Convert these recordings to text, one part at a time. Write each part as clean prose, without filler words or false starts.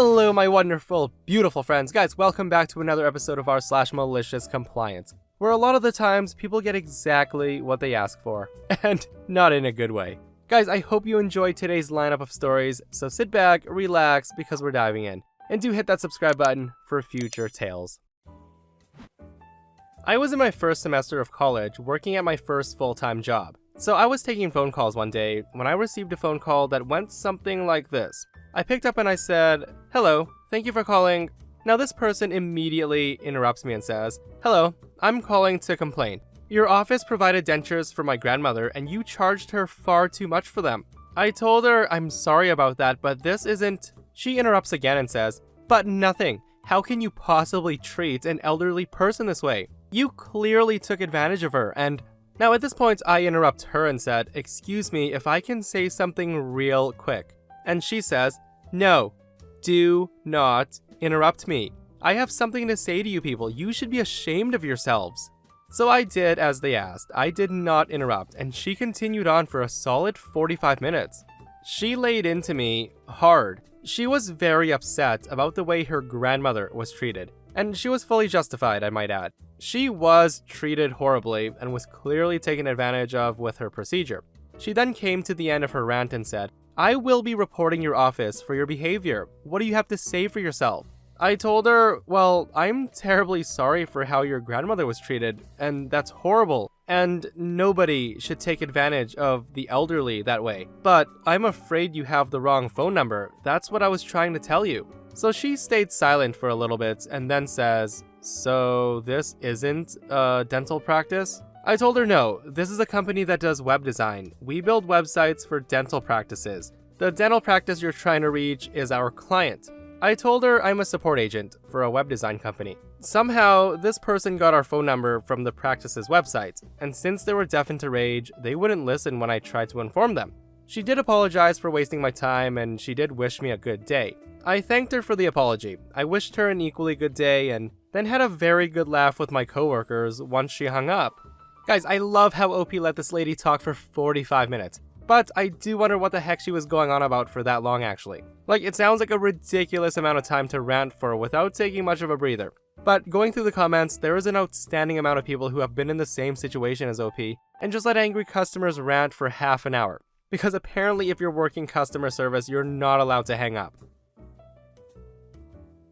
Hello, my wonderful, beautiful friends. Guys, welcome back to another episode of our /MaliciousCompliance, where a lot of the times people get exactly what they ask for, and not in a good way. Guys, I hope you enjoyed today's lineup of stories, so sit back, relax, because we're diving in, and do hit that subscribe button for future tales. I was in my first semester of college, working at my first full-time job. So I was taking phone calls one day when I received a phone call that went something like this. I picked up and I said, "Hello, thank you for calling." Now this person immediately interrupts me and says, "Hello, I'm calling to complain. Your office provided dentures for my grandmother and you charged her far too much for them." I told her I'm sorry about that, but this isn't... She interrupts again and says, "But nothing. How can you possibly treat an elderly person this way? You clearly took advantage of her and..." Now at this point I interrupt her and said, "Excuse me if I can say something real quick." And she says, "No, do not interrupt me. I have something to say to you people. You should be ashamed of yourselves." So I did as they asked. I did not interrupt, and she continued on for a solid 45 minutes. She laid into me hard. She was very upset about the way her grandmother was treated, and she was fully justified, I might add. She was treated horribly and was clearly taken advantage of with her procedure. She then came to the end of her rant and said, "I will be reporting your office for your behavior. What do you have to say for yourself?" I told her, "Well, I'm terribly sorry for how your grandmother was treated, and that's horrible, and nobody should take advantage of the elderly that way. But I'm afraid you have the wrong phone number. That's what I was trying to tell you." So she stayed silent for a little bit and then says, "So this isn't a dental practice?" I told her no, this is a company that does web design. We build websites for dental practices. The dental practice you're trying to reach is our client. I told her I'm a support agent for a web design company. Somehow, this person got our phone number from the practice's website, and since they were deafened to rage, they wouldn't listen when I tried to inform them. She did apologize for wasting my time, and she did wish me a good day. I thanked her for the apology. I wished her an equally good day, and then had a very good laugh with my coworkers once she hung up. Guys, I love how OP let this lady talk for 45 minutes. But I do wonder what the heck she was going on about for that long actually. Like, it sounds like a ridiculous amount of time to rant for without taking much of a breather. But going through the comments, there is an outstanding amount of people who have been in the same situation as OP and just let angry customers rant for half an hour. Because apparently if you're working customer service, you're not allowed to hang up.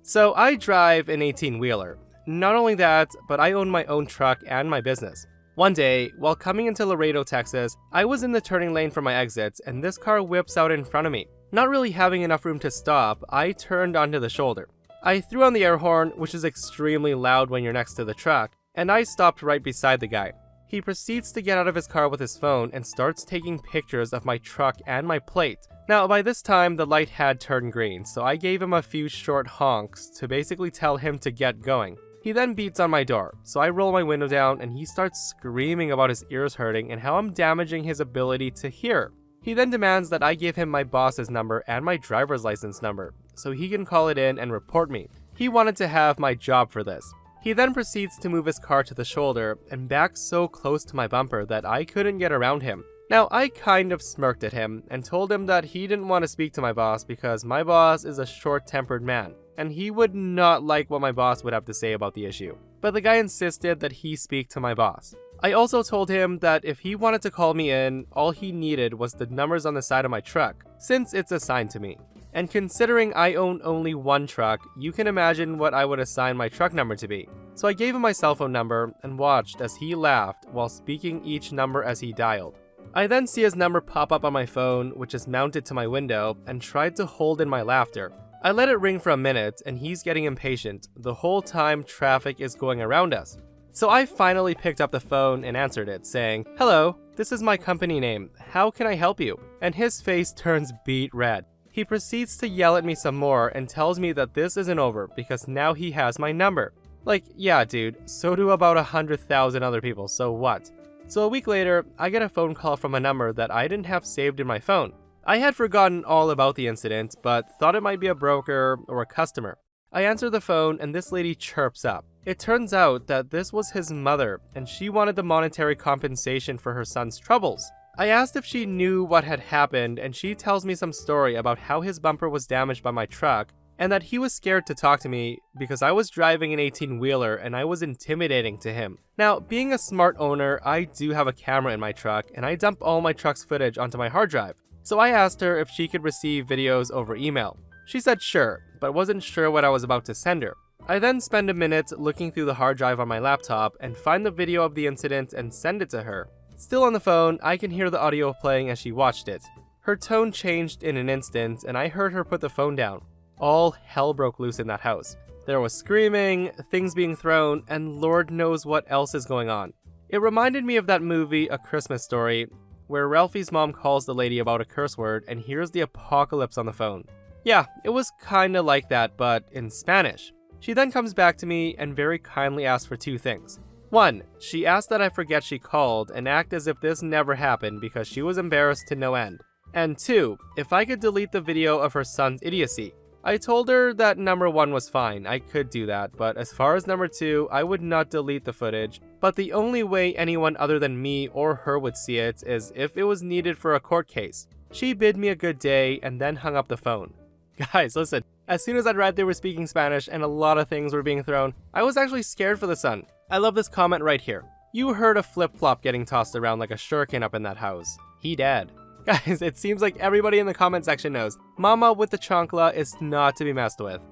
So I drive an 18-wheeler. Not only that, but I own my own truck and my business. One day, while coming into Laredo, Texas, I was in the turning lane for my exits and this car whips out in front of me. Not really having enough room to stop, I turned onto the shoulder. I threw on the air horn, which is extremely loud when you're next to the truck, and I stopped right beside the guy. He proceeds to get out of his car with his phone and starts taking pictures of my truck and my plate. Now, by this time, the light had turned green, so I gave him a few short honks to basically tell him to get going. He then beats on my door, so I roll my window down and he starts screaming about his ears hurting and how I'm damaging his ability to hear. He then demands that I give him my boss's number and my driver's license number, so he can call it in and report me. He wanted to have my job for this. He then proceeds to move his car to the shoulder and backs so close to my bumper that I couldn't get around him. Now, I kind of smirked at him and told him that he didn't want to speak to my boss because my boss is a short-tempered man, and he would not like what my boss would have to say about the issue. But the guy insisted that he speak to my boss. I also told him that if he wanted to call me in, all he needed was the numbers on the side of my truck, since it's assigned to me. And considering I own only one truck, you can imagine what I would assign my truck number to be. So I gave him my cell phone number and watched as he laughed while speaking each number as he dialed. I then see his number pop up on my phone, which is mounted to my window, and tried to hold in my laughter. I let it ring for a minute and he's getting impatient the whole time traffic is going around us. So I finally picked up the phone and answered it, saying, "Hello, this is my company name. How can I help you?" And his face turns beet red. He proceeds to yell at me some more and tells me that this isn't over because now he has my number. Like, yeah dude, so do about 100,000 other people, so what? So a week later, I get a phone call from a number that I didn't have saved in my phone. I had forgotten all about the incident, but thought it might be a broker or a customer. I answer the phone and this lady chirps up. It turns out that this was his mother and she wanted the monetary compensation for her son's troubles. I asked if she knew what had happened and she tells me some story about how his bumper was damaged by my truck and that he was scared to talk to me because I was driving an 18-wheeler and I was intimidating to him. Now, being a smart owner, I do have a camera in my truck, and I dump all my truck's footage onto my hard drive. So I asked her if she could receive videos over email. She said sure, but wasn't sure what I was about to send her. I then spend a minute looking through the hard drive on my laptop and find the video of the incident and send it to her. Still on the phone, I can hear the audio playing as she watched it. Her tone changed in an instant, and I heard her put the phone down. All hell broke loose in that house. There was screaming, things being thrown, and Lord knows what else is going on. It reminded me of that movie, A Christmas Story, where Ralphie's mom calls the lady about a curse word and hears the apocalypse on the phone. Yeah, it was kinda like that, but in Spanish. She then comes back to me and very kindly asks for two things. One, she asked that I forget she called and act as if this never happened because she was embarrassed to no end. And two, if I could delete the video of her son's idiocy. I told her that number one was fine, I could do that, but as far as number two, I would not delete the footage, but the only way anyone other than me or her would see it is if it was needed for a court case. She bid me a good day and then hung up the phone. Guys, listen, as soon as I read they were speaking Spanish and a lot of things were being thrown, I was actually scared for the son. I love this comment right here. You heard a flip-flop getting tossed around like a shuriken up in that house. He dead. Guys, it seems like everybody in the comment section knows. Mama with the chancla is not to be messed with.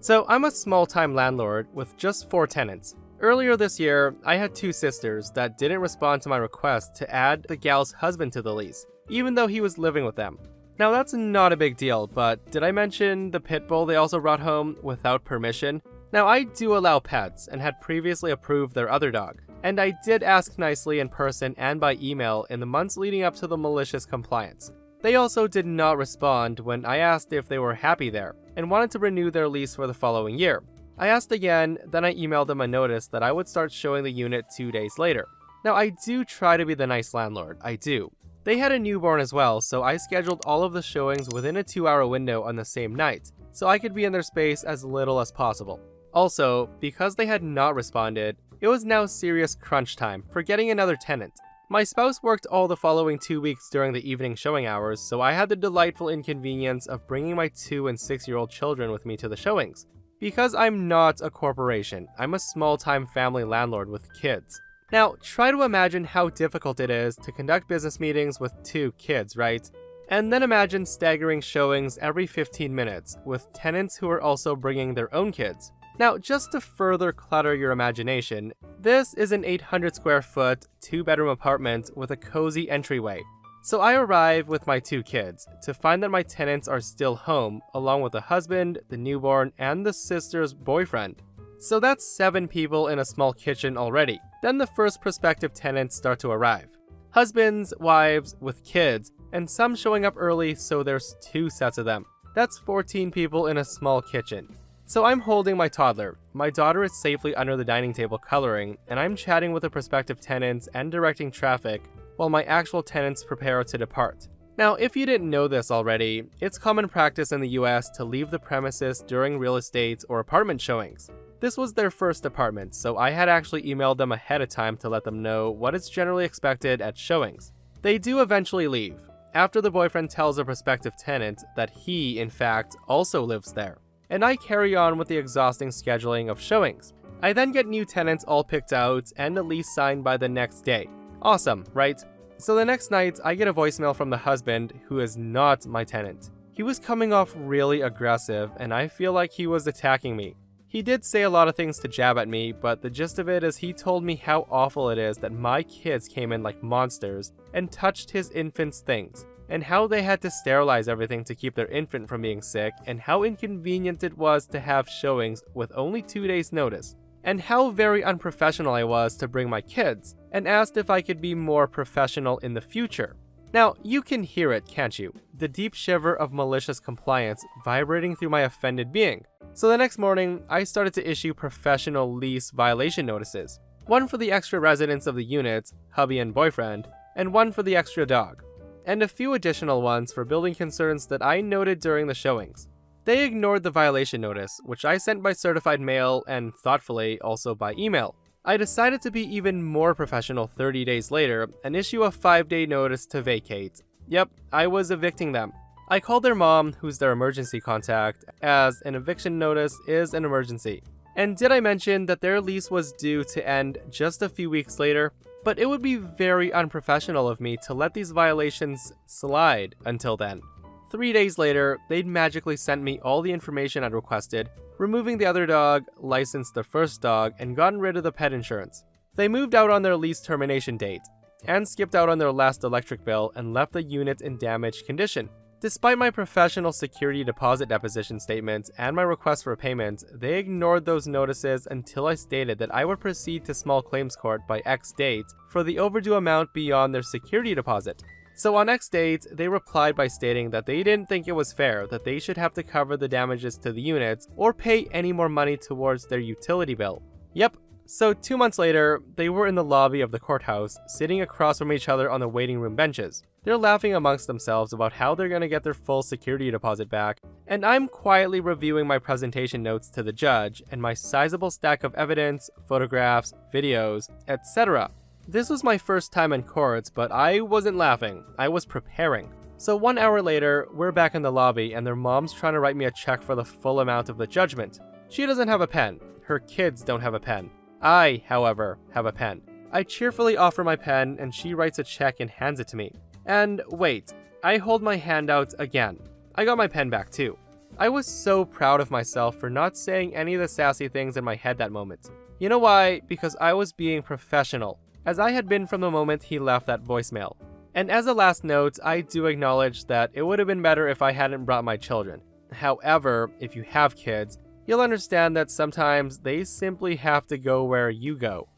So I'm a small-time landlord with just 4 tenants. Earlier this year, I had 2 sisters that didn't respond to my request to add the gal's husband to the lease, even though he was living with them. Now that's not a big deal, but did I mention the pit bull they also brought home without permission? Now I do allow pets and had previously approved their other dog. And I did ask nicely in person and by email in the months leading up to the malicious compliance. They also did not respond when I asked if they were happy there and wanted to renew their lease for the following year. I asked again, then I emailed them a notice that I would start showing the unit 2 days later. Now I do try to be the nice landlord, I do. They had a newborn as well, so I scheduled all of the showings within a 2-hour window on the same night, so I could be in their space as little as possible. Also, because they had not responded, it was now serious crunch time for getting another tenant. My spouse worked all the following 2 weeks during the evening showing hours, so I had the delightful inconvenience of bringing my 2- and 6-year-old children with me to the showings. Because I'm not a corporation, I'm a small-time family landlord with kids. Now, try to imagine how difficult it is to conduct business meetings with 2 kids, right? And then imagine staggering showings every 15 minutes with tenants who are also bringing their own kids. Now, just to further clutter your imagination, this is an 800 square foot, 2-bedroom apartment with a cozy entryway. So I arrive with my 2 kids to find that my tenants are still home, along with the husband, the newborn, and the sister's boyfriend. So that's 7 people in a small kitchen already. Then the first prospective tenants start to arrive. Husbands, wives, with kids, and some showing up early, so there's 2 sets of them. That's 14 people in a small kitchen. So I'm holding my toddler, my daughter is safely under the dining table coloring, and I'm chatting with the prospective tenants and directing traffic while my actual tenants prepare to depart. Now, if you didn't know this already, it's common practice in the US to leave the premises during real estate or apartment showings. This was their first apartment, so I had actually emailed them ahead of time to let them know what is generally expected at showings. They do eventually leave, after the boyfriend tells a prospective tenant that he, in fact, also lives there. And I carry on with the exhausting scheduling of showings. I then get new tenants all picked out and a lease signed by the next day. Awesome, right? So the next night, I get a voicemail from the husband, who is not my tenant. He was coming off really aggressive, and I feel like he was attacking me. He did say a lot of things to jab at me, but the gist of it is he told me how awful it is that my kids came in like monsters and touched his infant's things, and how they had to sterilize everything to keep their infant from being sick, and how inconvenient it was to have showings with only 2 days notice, and how very unprofessional I was to bring my kids, and asked if I could be more professional in the future. Now, you can hear it, can't you? The deep shiver of malicious compliance vibrating through my offended being. So the next morning, I started to issue professional lease violation notices. One for the extra residents of the unit, hubby and boyfriend, and one for the extra dog. And a few additional ones for building concerns that I noted during the showings. They ignored the violation notice, which I sent by certified mail and, thoughtfully, also by email. I decided to be even more professional 30 days later and issue a 5-day notice to vacate. Yep, I was evicting them. I called their mom, who's their emergency contact, as an eviction notice is an emergency. And did I mention that their lease was due to end just a few weeks later? But it would be very unprofessional of me to let these violations slide until then. 3 days later, they'd magically sent me all the information I'd requested, removing the other dog, licensed the first dog, and gotten rid of the pet insurance. They moved out on their lease termination date, and skipped out on their last electric bill and left the unit in damaged condition. Despite my professional security deposit deposition statements and my request for payment, they ignored those notices until I stated that I would proceed to small claims court by X date for the overdue amount beyond their security deposit. So on X date, they replied by stating that they didn't think it was fair that they should have to cover the damages to the units or pay any more money towards their utility bill. Yep. So 2 months later, they were in the lobby of the courthouse, sitting across from each other on the waiting room benches. They're laughing amongst themselves about how they're gonna get their full security deposit back, and I'm quietly reviewing my presentation notes to the judge and my sizable stack of evidence, photographs, videos, etc. This was my first time in court, but I wasn't laughing, I was preparing. So 1 hour later, we're back in the lobby and their mom's trying to write me a check for the full amount of the judgment. She doesn't have a pen, her kids don't have a pen. I, however, have a pen. I cheerfully offer my pen and she writes a check and hands it to me. And wait, I hold my hand out again. I got my pen back too. I was so proud of myself for not saying any of the sassy things in my head that moment. You know why? Because I was being professional, as I had been from the moment he left that voicemail. And as a last note, I do acknowledge that it would have been better if I hadn't brought my children. However, if you have kids, you'll understand that sometimes they simply have to go where you go.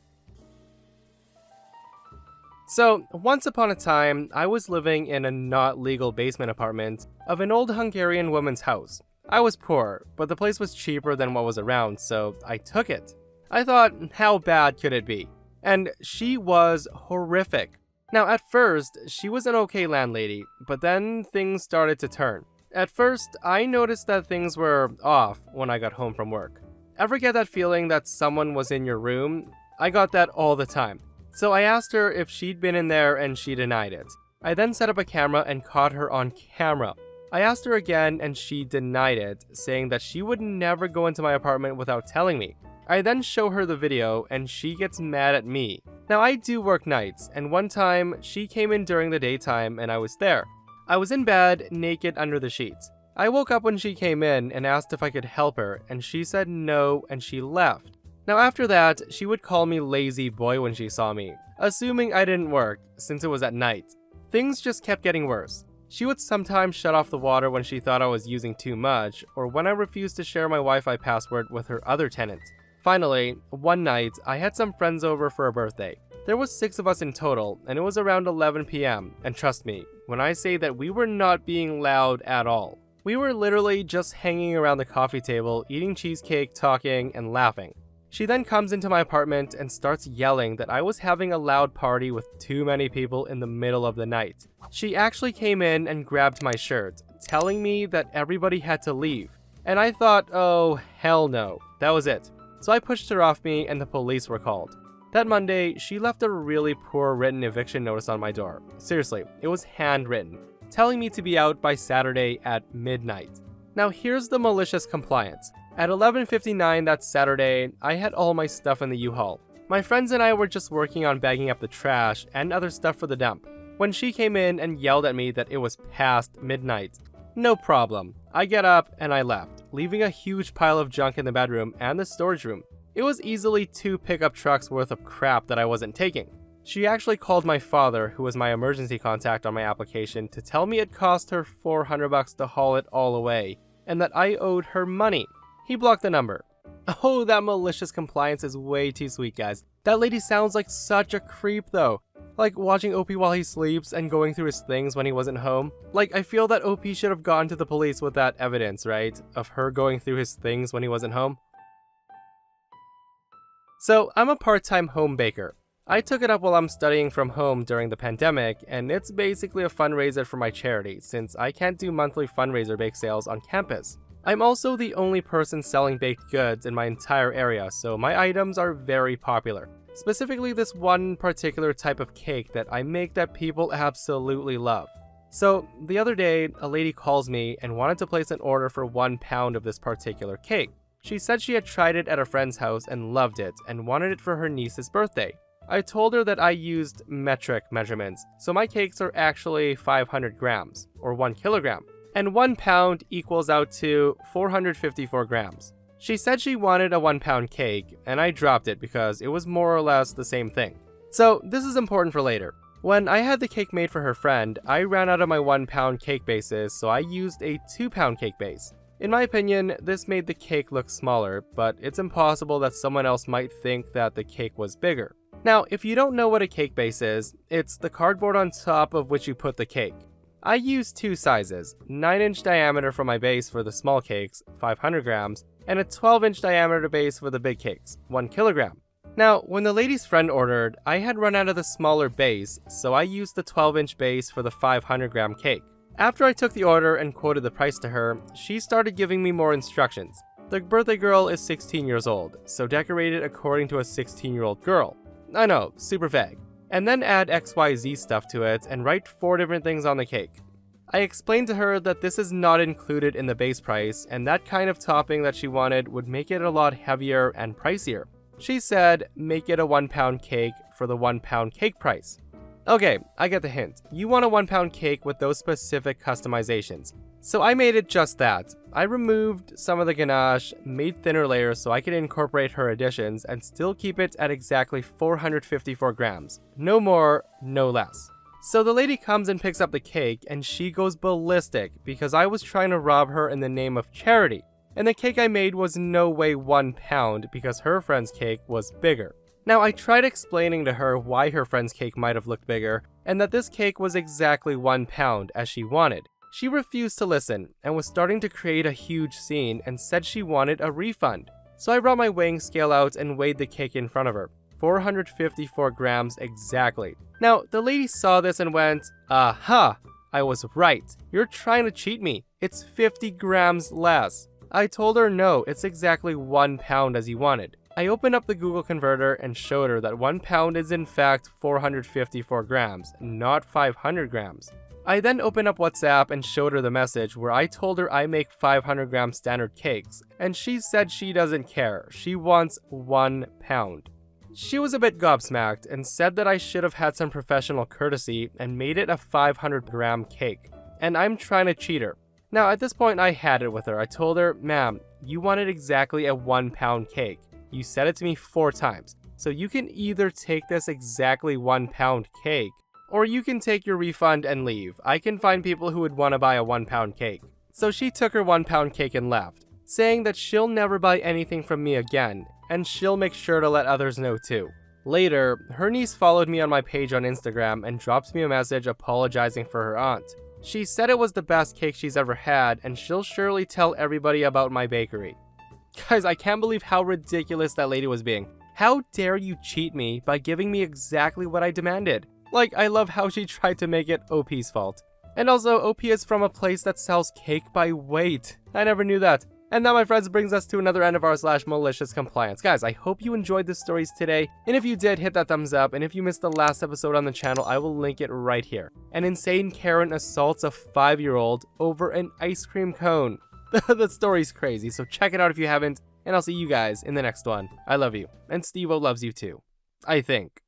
So, once upon a time, I was living in a not legal basement apartment of an old Hungarian woman's house. I was poor, but the place was cheaper than what was around, so I took it. I thought, how bad could it be? And she was horrific. Now, at first, she was an okay landlady, but then things started to turn. At first, I noticed that things were off when I got home from work. Ever get that feeling that someone was in your room? I got that all the time. So I asked her if she'd been in there and she denied it. I then set up a camera and caught her on camera. I asked her again and she denied it, saying that she would never go into my apartment without telling me. I then show her the video and she gets mad at me. Now I do work nights, and one time she came in during the daytime and I was there. I was in bed, naked under the sheets. I woke up when she came in and asked if I could help her, and she said no and she left. Now after that, she would call me lazy boy when she saw me, assuming I didn't work, since it was at night. Things just kept getting worse. She would sometimes shut off the water when she thought I was using too much, or when I refused to share my Wi-Fi password with her other tenant. Finally, one night, I had some friends over for a birthday. There was 6 of us in total, and it was around 11 p.m., and trust me, when I say that we were not being loud at all. We were literally just hanging around the coffee table, eating cheesecake, talking, and laughing. She then comes into my apartment and starts yelling that I was having a loud party with too many people in the middle of the night. She actually came in and grabbed my shirt, telling me that everybody had to leave. And I thought, oh, hell no. That was it. So I pushed her off me and the police were called. That Monday, she left a really poor written eviction notice on my door. Seriously, it was handwritten, telling me to be out by Saturday at midnight. Now here's the malicious compliance. At 11:59 that Saturday, I had all my stuff in the U-Haul. My friends and I were just working on bagging up the trash and other stuff for the dump, when she came in and yelled at me that it was past midnight. No problem. I get up and I left, leaving a huge pile of junk in the bedroom and the storage room. It was easily 2 pickup trucks worth of crap that I wasn't taking. She actually called my father, who was my emergency contact on my application, to tell me it cost her $400 to haul it all away, and that I owed her money. He blocked the number. Oh, that malicious compliance is way too sweet, guys. That lady sounds like such a creep though. Like watching OP while he sleeps and going through his things when he wasn't home. Like, I feel that OP should have gone to the police with that evidence, right? Of her going through his things when he wasn't home. So, I'm a part-time home baker. I took it up while I'm studying from home during the pandemic, and it's basically a fundraiser for my charity, since I can't do monthly fundraiser bake sales on campus. I'm also the only person selling baked goods in my entire area, so my items are very popular. Specifically this one particular type of cake that I make that people absolutely love. So the other day, a lady calls me and wanted to place an order for 1 pound of this particular cake. She said she had tried it at a friend's house and loved it and wanted it for her niece's birthday. I told her that I used metric measurements, so my cakes are actually 500 grams, or 1 kilogram, and 1 pound equals out to 454 grams. She said she wanted a 1 pound cake, and I dropped it because it was more or less the same thing. So this is important for later. When I had the cake made for her friend, I ran out of my 1 pound cake bases, so I used a 2 pound cake base. In my opinion, this made the cake look smaller, but it's impossible that someone else might think that the cake was bigger. Now, if you don't know what a cake base is, it's the cardboard on top of which you put the cake. I used 2 sizes, 9-inch diameter for my base for the small cakes, 500 grams, and a 12-inch diameter base for the big cakes, 1 kilogram. Now, when the lady's friend ordered, I had run out of the smaller base, so I used the 12-inch base for the 500 gram cake. After I took the order and quoted the price to her, she started giving me more instructions. The birthday girl is 16 years old, so decorate it according to a 16-year-old girl. I know, super vague. And then add XYZ stuff to it and write 4 different things on the cake. I explained to her that this is not included in the base price, and that kind of topping that she wanted would make it a lot heavier and pricier. She said, make it a 1 pound cake for the 1 pound cake price. Okay, I get the hint. You want a 1 pound cake with those specific customizations. So I made it just that. I removed some of the ganache, made thinner layers so I could incorporate her additions and still keep it at exactly 454 grams. No more, no less. So the lady comes and picks up the cake and she goes ballistic because I was trying to rob her in the name of charity. And the cake I made was no way 1 pound because her friend's cake was bigger. Now I tried explaining to her why her friend's cake might have looked bigger and that this cake was exactly 1 pound as she wanted. She refused to listen and was starting to create a huge scene and said she wanted a refund. So I brought my weighing scale out and weighed the cake in front of her. 454 grams exactly. Now, the lady saw this and went, aha, I was right. You're trying to cheat me. It's 50 grams less. I told her no, it's exactly 1 pound as you wanted. I opened up the Google converter and showed her that 1 pound is in fact 454 grams, not 500 grams. I then opened up WhatsApp and showed her the message where I told her I make 500 gram standard cakes, and she said she doesn't care. She wants 1 pound. She was a bit gobsmacked and said that I should have had some professional courtesy and made it a 500 gram cake. And I'm trying to cheat her. Now at this point I had it with her. I told her, ma'am, you wanted exactly a 1 pound cake. You said it to me 4 times. So you can either take this exactly 1 pound cake, or you can take your refund and leave. I can find people who would want to buy a 1 pound cake. So she took her 1 pound cake and left, saying that she'll never buy anything from me again, and she'll make sure to let others know too. Later, her niece followed me on my page on Instagram and dropped me a message apologizing for her aunt. She said it was the best cake she's ever had, and she'll surely tell everybody about my bakery. Guys, I can't believe how ridiculous that lady was being. How dare you cheat me by giving me exactly what I demanded? Like, I love how she tried to make it OP's fault. And also, OP is from a place that sells cake by weight. I never knew that. And that, my friends, brings us to another end of r/malicious compliance. Guys, I hope you enjoyed the stories today. And if you did, hit that thumbs up. And if you missed the last episode on the channel, I will link it right here. An insane Karen assaults a 5-year-old over an ice cream cone. The story's crazy, so check it out if you haven't. And I'll see you guys in the next one. I love you. And Steve-O loves you too. I think.